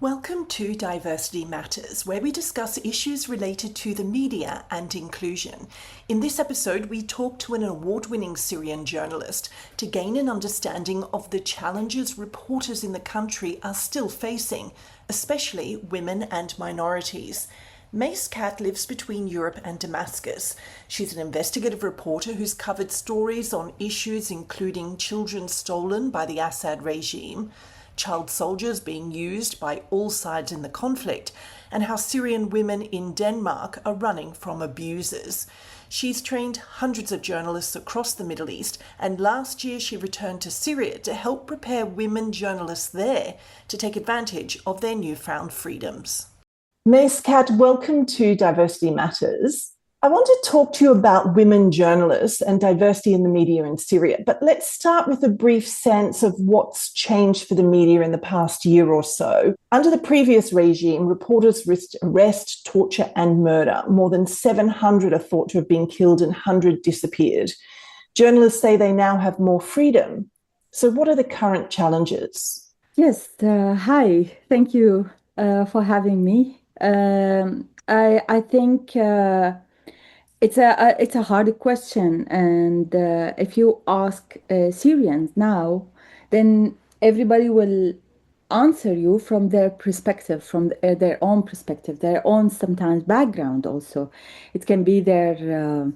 Welcome to Diversity Matters, where we discuss issues related to the media and inclusion. In this episode, we talk to an award-winning Syrian journalist to gain an understanding of the challenges reporters in the country are still facing, especially women and minorities. Mais Katt lives between Europe and Damascus. She's an investigative reporter who's covered stories on issues including children stolen by the Assad regime, child soldiers being used by all sides in the conflict, and how Syrian women in Denmark are running from abusers. She's trained hundreds of journalists across the Middle East, and last year she returned to Syria to help prepare women journalists there to take advantage of their newfound freedoms. Mais Katt, welcome to Diversity Matters. I want to talk to you about women journalists and diversity in the media in Syria, but let's start with a brief sense of what's changed for the media in the past year or so. Under the previous regime, reporters risked arrest, torture, and murder. More than 700 are thought to have been killed and 100 disappeared. Journalists say they now have more freedom. So what are the current challenges? Yes, hi. Thank you for having me. I think it's a hard question, and if you ask Syrians now, then everybody will answer you from their perspective, from their own perspective, their own sometimes background. Also, it can be their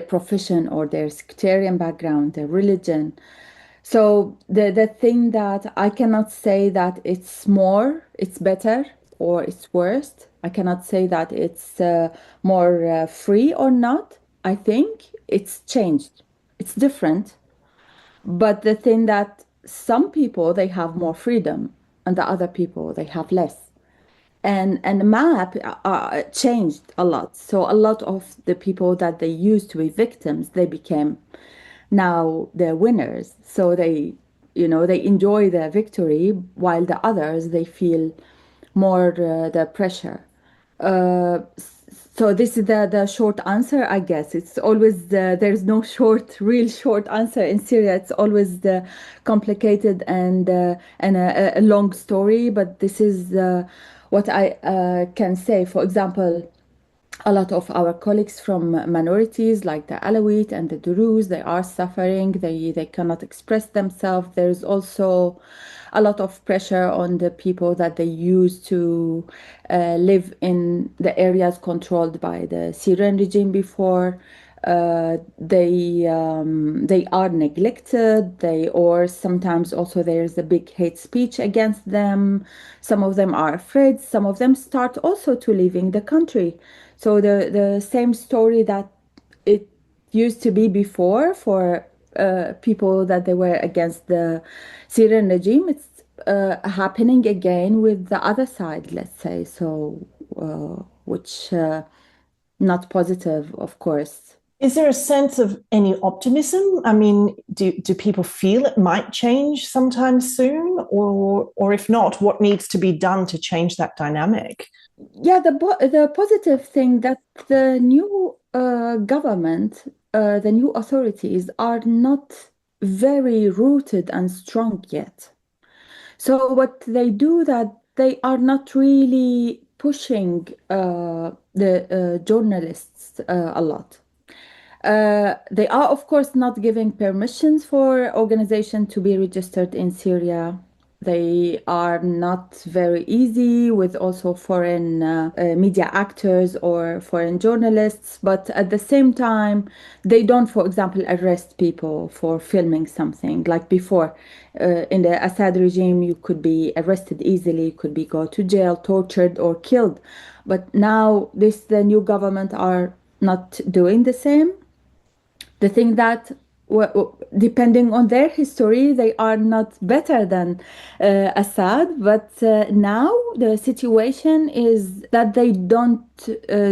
profession or their sectarian background, their religion. So the thing that I cannot say that it's better or it's worst. I cannot say that it's more free or not. I think it's changed. It's different. But the thing that some people they have more freedom and the other people they have less. And the map changed a lot. So a lot of the people that they used to be victims, they became now they're winners. So they enjoy the victory, while the others they feel more the pressure. uh, so this is the short answer, I guess. It's always there's no real short answer in Syria. It's always the complicated and a long story, but this is what I can say. For example, a lot of our colleagues from minorities like the Alawite and the Druze, they are suffering. They cannot express themselves. There's also a lot of pressure on the people that they used to live in the areas controlled by the Syrian regime before. They are neglected. Or sometimes also there's a big hate speech against them. Some of them are afraid. Some of them start also to leaving the country. So the same story that it used to be before for people that they were against the Syrian regime, it's happening again with the other side, let's say. So, which not positive, of course. Is there a sense of any optimism? I mean, do people feel it might change sometime soon? Or if not, what needs to be done to change that dynamic? Yeah, the positive thing that the new government, the new authorities are not very rooted and strong yet. So what they do that they are not really pushing the journalists a lot. They are, of course, not giving permissions for organization to be registered in Syria. They are not very easy with also foreign media actors or foreign journalists, but at the same time, they don't, for example, arrest people for filming something. Like before, in the Assad regime, you could be arrested easily, you could be go to jail, tortured, or killed. But now, the new government are not doing the same. The thing that depending on their history, they are not better than Assad. But now the situation is that they don't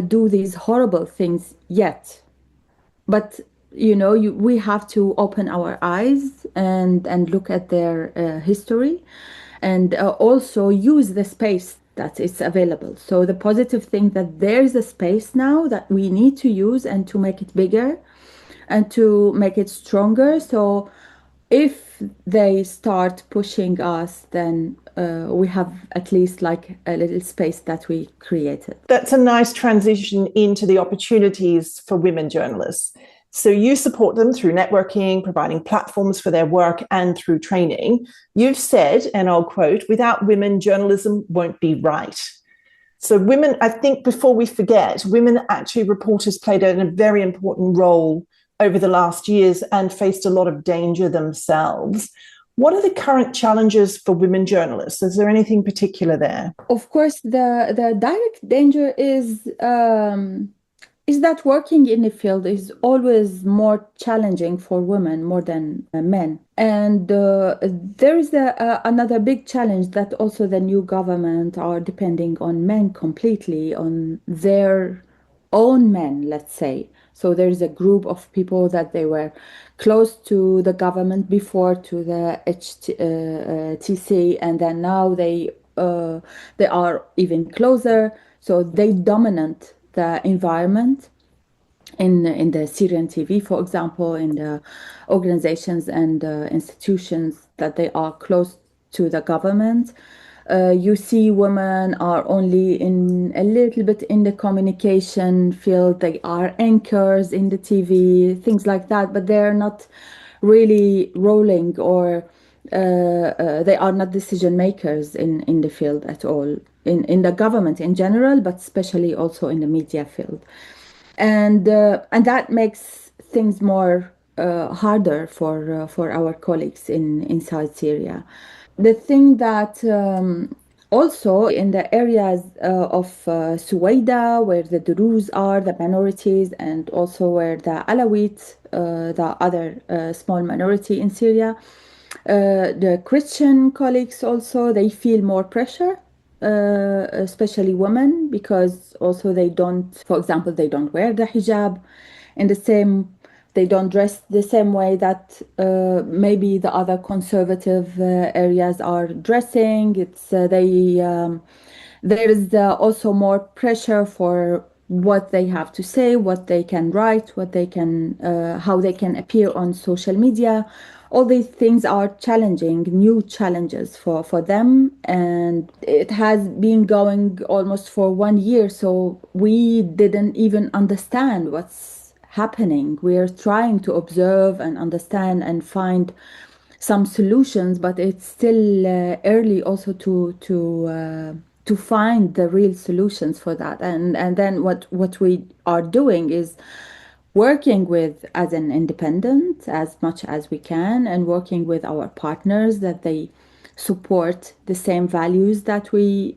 do these horrible things yet. But we have to open our eyes and look at their history, and also use the space that is available. So the positive thing that there is a space now that we need to use and to make it bigger and to make it stronger. So if they start pushing us, then we have at least like a little space that we created. That's a nice transition into the opportunities for women journalists. So you support them through networking, providing platforms for their work, and through training. You've said, and I'll quote, "Without women, journalism won't be right." So women, I think before we forget, women actually reporters played a very important role over the last years and faced a lot of danger themselves. What are the current challenges for women journalists? Is there anything particular there? Of course, the direct danger is that working in the field is always more challenging for women more than men. And there is another big challenge that also the new government are depending on men completely, on their own men, let's say. So there's a group of people that they were close to the government before, to the HTC, and then now they are even closer. So they dominate the environment in the Syrian TV, for example, in the organizations and institutions that they are close to the government. You see women are only in a little bit in the communication field. They are anchors in the TV, things like that, but they're not really rolling or they are not decision makers in the field at all, in the government in general, but especially also in the media field. And that makes things more harder for our colleagues inside Syria. The thing that also in the areas of Suwaida, where the Druze are, the minorities, and also where the Alawites, the other small minority in Syria, the Christian colleagues also, they feel more pressure, especially women, because also they don't, for example, they don't wear the hijab in the same, they don't dress the same way that maybe the other conservative areas are dressing. It's there is also more pressure for what they have to say, what they can write, what they can, how they can appear on social media. All these things are challenging, new challenges for them. And it has been going almost for 1 year. So we didn't even understand what's happening. We are trying to observe and understand and find some solutions, but it's still early also to find the real solutions for that. And then what we are doing is working with as an independent as much as we can, and working with our partners that they support the same values that we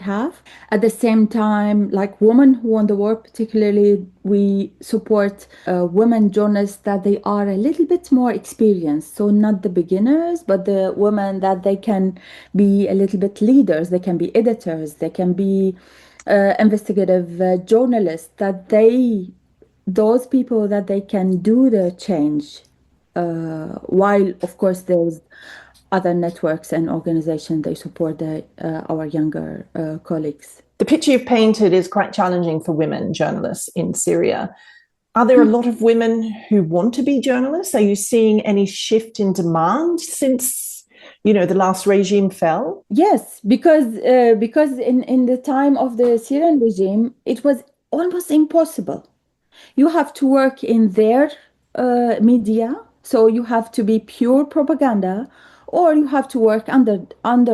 have. At the same time, like Women Who Want the War, particularly, we support women journalists that they are a little bit more experienced. So not the beginners, but the women that they can be a little bit leaders. They can be editors. They can be investigative journalists. Those people that they can do the change, while of course there's other networks and organizations they support our younger colleagues. The picture you've painted is quite challenging for women journalists in Syria. Are there a lot of women who want to be journalists? Are you seeing any shift in demand since, the last regime fell? Yes, because in the time of the Syrian regime, it was almost impossible. You have to work in their media, so you have to be pure propaganda, or you have to work under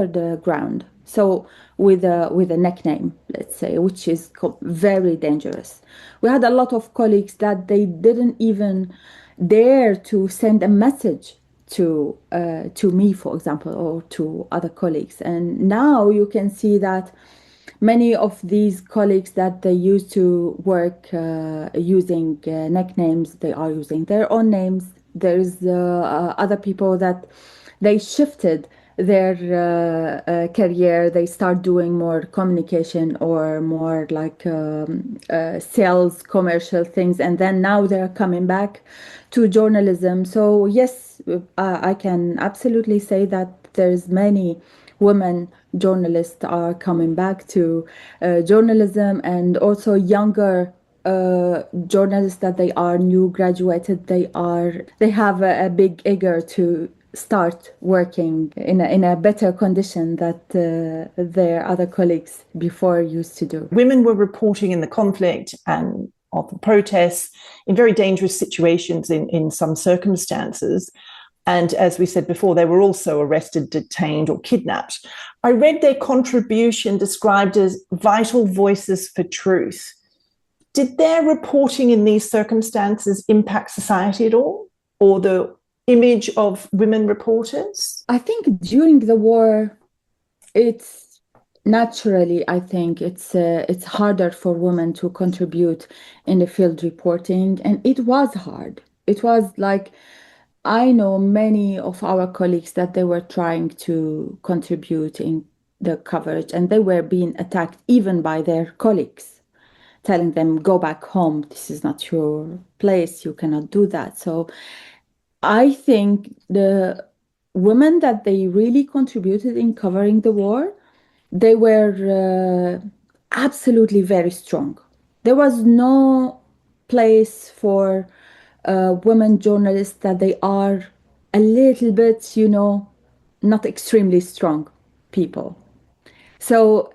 the ground. So with a nickname, let's say, which is very dangerous. We had a lot of colleagues that they didn't even dare to send a message to me, for example, or to other colleagues. And now you can see that many of these colleagues that they used to work using nicknames, they are using their own names. There's other people that they shifted their career. They start doing more communication or more like sales, commercial things, and then now they're coming back to journalism. So yes, I can absolutely say that there's many women journalists are coming back to journalism, and also younger journalists that they are new graduated. They have a big eager start working in a better condition that their other colleagues before used to do. Women were reporting in the conflict and of the protests in very dangerous situations in some circumstances. And as we said before, they were also arrested, detained, or kidnapped. I read their contribution described as vital voices for truth. Did their reporting in these circumstances impact society at all, or the image of women reporters? I think during the war, it's naturally, I think it's harder for women to contribute in the field reporting, and it was hard. It was like I know many of our colleagues that they were trying to contribute in the coverage, and they were being attacked even by their colleagues, telling them, go back home, this is not your place, you cannot do that. So I think the women that they really contributed in covering the war, they were absolutely very strong. There was no place for women journalists that they are a little bit, not extremely strong people. So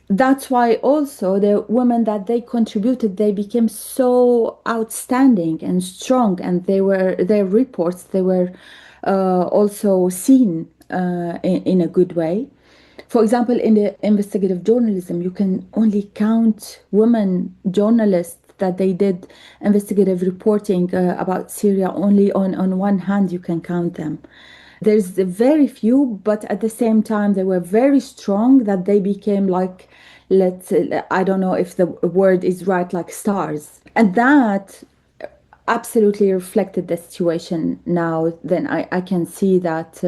that's why also the women that they contributed, they became so outstanding and strong, and their reports, they were also seen in a good way. For example, in the investigative journalism, you can only count women journalists that they did investigative reporting about Syria only on one hand, you can count them. There's very few, but at the same time, they were very strong that they became like, I don't know if the word is right, like stars. And that absolutely reflected the situation now. Then I can see that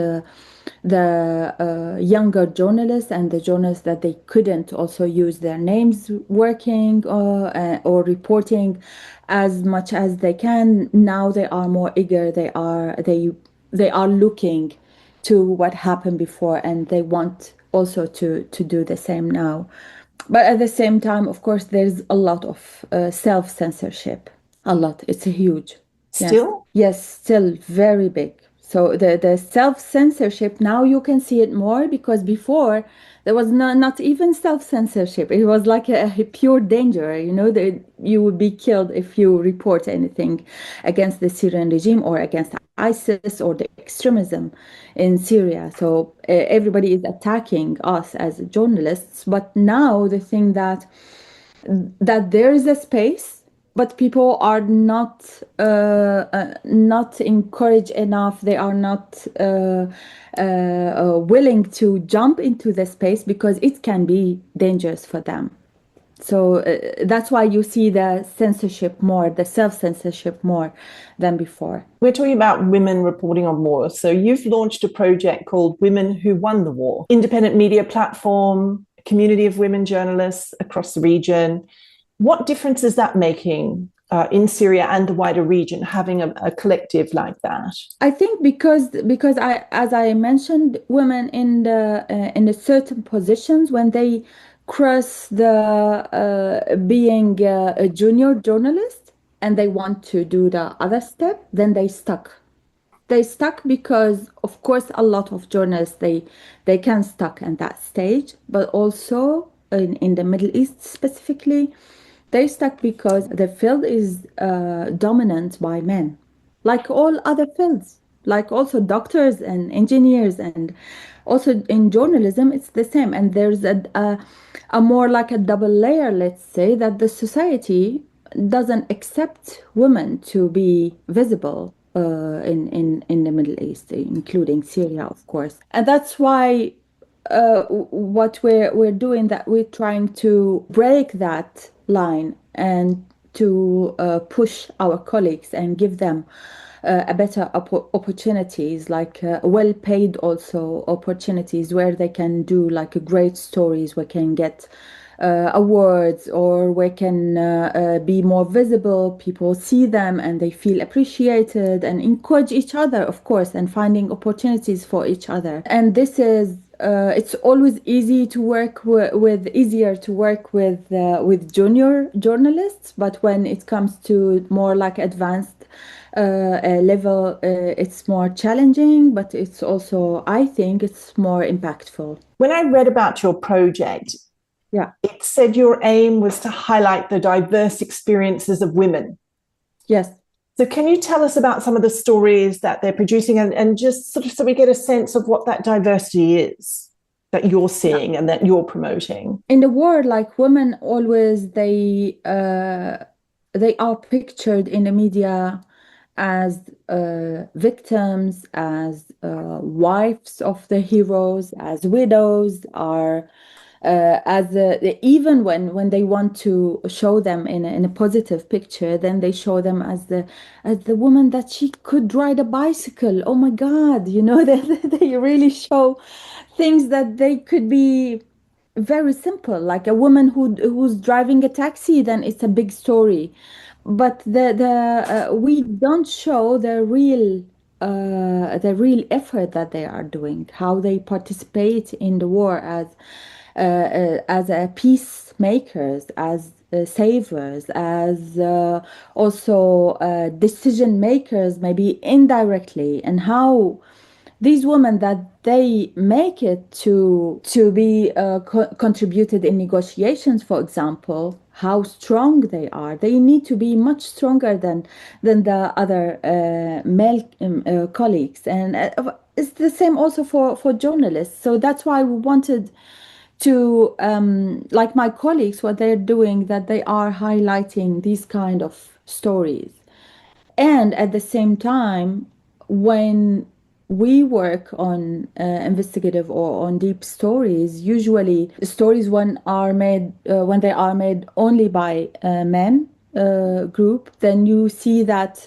the younger journalists and the journalists that they couldn't also use their names working or reporting as much as they can, now they are more eager. They are looking to what happened before, and they want also to do the same now. But at the same time, of course, there's a lot of self-censorship. A lot. It's a huge. Still? Yes, still very big. So the self-censorship, now you can see it more, because before there was not even self-censorship. It was like a pure danger, that you would be killed if you report anything against the Syrian regime or against ISIS or the extremism in Syria. So everybody is attacking us as journalists. But now the thing that there is a space, but people are not encouraged enough. They are not willing to jump into the space because it can be dangerous for them. So that's why you see the censorship more, the self-censorship more than before. We're talking about women reporting on war. So you've launched a project called Women Who Won the War, independent media platform, community of women journalists across the region. What difference is that making in Syria and the wider region, having a collective like that? I think because as I mentioned, women in the certain positions, when they cross the being a junior journalist and they want to do the other step, then they stuck. They stuck because, of course, a lot of journalists they can stuck in that stage, but also in the Middle East specifically, they stuck because the field is dominant by men, like all other fields, like also doctors and engineers, and also in journalism, it's the same. And there's a more like a double layer, let's say, that the society doesn't accept women to be visible in the Middle East, including Syria, of course. And that's why what we're doing, that we're trying to break that line and to push our colleagues and give them a better opportunities, like well-paid also opportunities where they can do like great stories, where can get awards, or where can be more visible. People see them and they feel appreciated, and encourage each other, of course, and finding opportunities for each other. And this is it's always easier to work with junior journalists, but when it comes to more like advanced level, it's more challenging, but it's also, I think, it's more impactful. When I read about your project, Yeah. it said your aim was to highlight the diverse experiences of women. Yes. So can you tell us about some of the stories that they're producing and just sort of so we get a sense of what that diversity is that you're seeing and that you're promoting? In the war, like women always, they are pictured in the media as victims, as wives of the heroes, as widows, are as even when they want to show them in a positive picture, then they show them as the woman that she could ride a bicycle. Oh my God, you know, they really show things that they could be very simple, like a woman who's driving a taxi, then it's a big story. But the we don't show the real effort that they are doing, how they participate in the war as a peacemakers, as savers, as also decision makers, maybe indirectly, and how these women that they make it to be contributed in negotiations, for example, how strong they are. They need to be much stronger than the other male colleagues, and it's the same also for journalists. So that's why we wanted to like my colleagues, what they're doing, that they are highlighting these kind of stories. And at the same time, when we work on investigative or on deep stories, usually stories when they are made only by men group, then you see that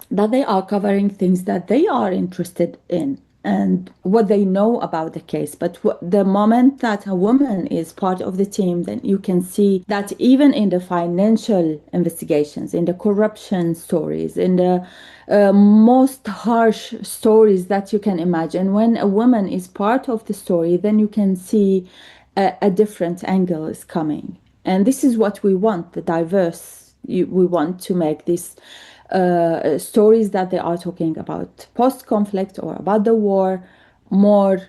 they are covering things that they are interested in and what they know about the case. But the moment that a woman is part of the team, then you can see that even in the financial investigations, in the corruption stories, in the most harsh stories that you can imagine, when a woman is part of the story, then you can see a different angle is coming. And this is what we want, the diverse. We want to make this stories that they are talking about post-conflict or about the war more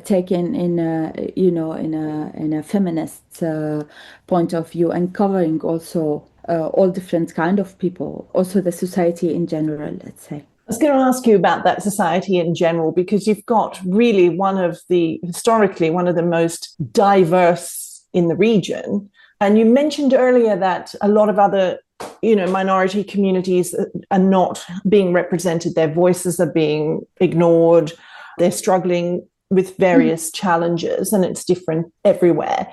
taken in a, you know, in a feminist point of view, and covering also all different kind of people, also the society in general, let's say. I was going to ask you about that society in general, because you've got really historically, one of the most diverse in the region. And you mentioned earlier that a lot of other, minority communities are not being represented. Their voices are being ignored. They're struggling with various challenges, and it's different everywhere.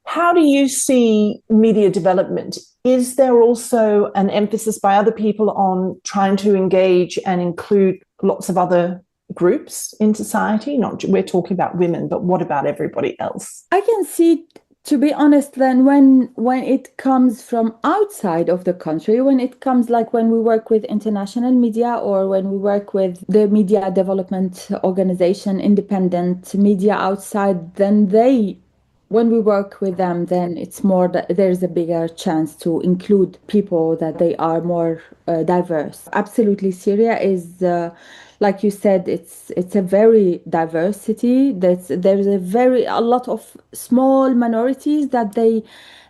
How do you see media development? Is there also an emphasis by other people on trying to engage and include lots of other groups in society? Not we're talking about women, but what about everybody else? I can see, to be honest, then when it comes from outside of the country, when it comes like when we work with international media or when we work with the media development organization, independent media outside, then when we work with them, then it's more that there's a bigger chance to include people that they are more diverse. Absolutely, Syria is, like you said, it's a very diverse city. There's a lot of small minorities that they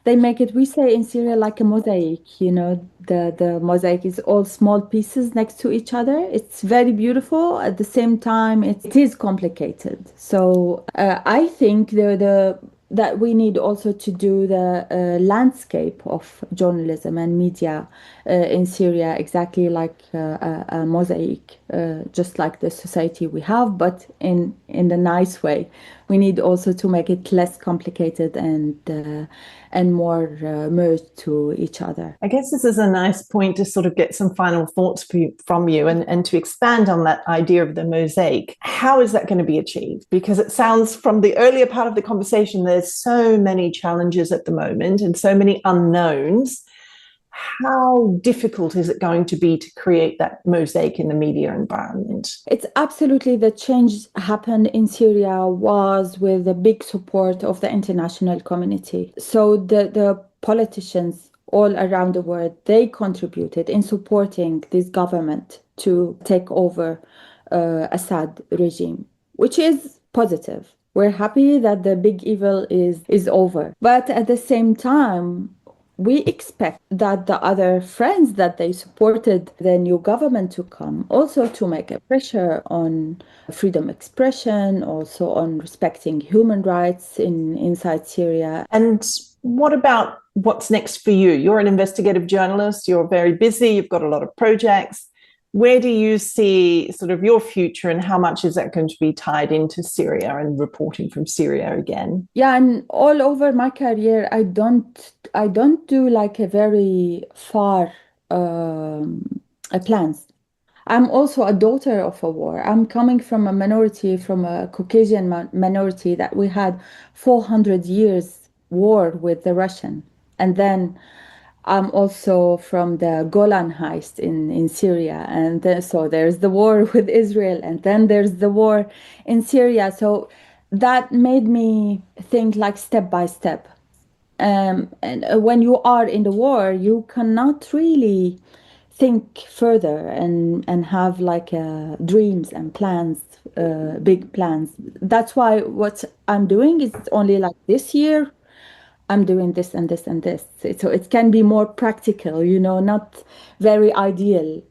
make it. We say in Syria like a mosaic. You know, the mosaic is all small pieces next to each other. It's very beautiful. At the same time, it is complicated. So I think that we need also to do the landscape of journalism and media in Syria, exactly like a mosaic, just like the society we have, but in the nice way. We need also to make it less complicated and more merged to each other. I guess this is a nice point to sort of get some final thoughts from you and to expand on that idea of the mosaic. How is that going to be achieved? Because it sounds from the earlier part of the conversation, there's so many challenges at the moment and so many unknowns. How difficult is it going to be to create that mosaic in the media environment? It's absolutely, the change happened in Syria was with the big support of the international community. So the politicians all around the world, they contributed in supporting this government to take over Assad regime, which is positive. We're happy that the big evil is over. But at the same time, we expect that the other friends that they supported the new government to come also to make a pressure on freedom expression, also on respecting human rights inside Syria. And what about what's next for you? You're an investigative journalist, you're very busy, you've got a lot of projects. Where do you see sort of your future, and how much is that going to be tied into Syria and reporting from Syria again? Yeah, and all over my career, I don't do like a very far plans. I'm also a daughter of a war. I'm coming from a minority, from a Caucasian minority that we had 400 years war with the Russian. And then I'm also from the Golan Heights in Syria. And then, so there's the war with Israel, and then there's the war in Syria. So that made me think like step by step. And when you are in the war, you cannot really think further and have like dreams and plans, big plans. That's why what I'm doing is only like this year I'm doing this and this and this. So it can be more practical, not very ideal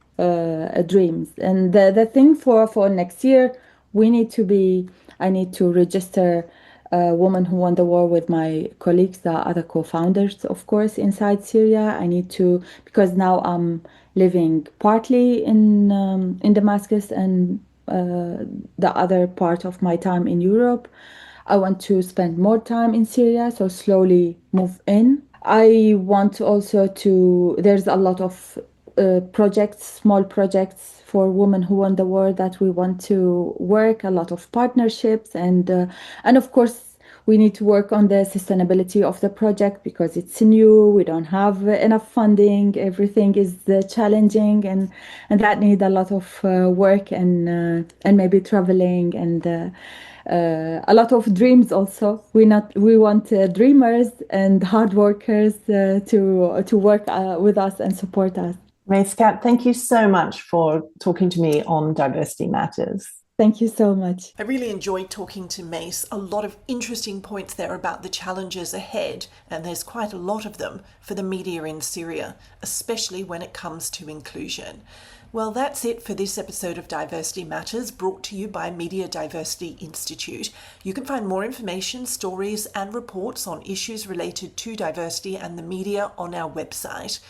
dreams. And the thing for next year, I need to register Women Who Won the War with my colleagues, the other co-founders, of course, inside Syria. I need to, because now I'm living partly in Damascus and the other part of my time in Europe. I want to spend more time in Syria, so slowly move in. I want also there's a lot of projects, small projects for women who won the war that we want to work, a lot of partnerships, and of course, we need to work on the sustainability of the project because it's new. We don't have enough funding. Everything is challenging, and that need a lot of work and maybe traveling and a lot of dreams also. We want dreamers and hard workers to work with us and support us. Mais Katt, thank you so much for talking to me on Diversity Matters. Thank you so much. I really enjoyed talking to Mais. A lot of interesting points there about the challenges ahead, and there's quite a lot of them for the media in Syria, especially when it comes to inclusion. Well, that's it for this episode of Diversity Matters, brought to you by Media Diversity Institute. You can find more information, stories, and reports on issues related to diversity and the media on our website.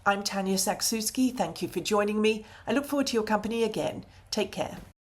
I'm Tanya Sakzewski. Thank you for joining me. I look forward to your company again. Take care.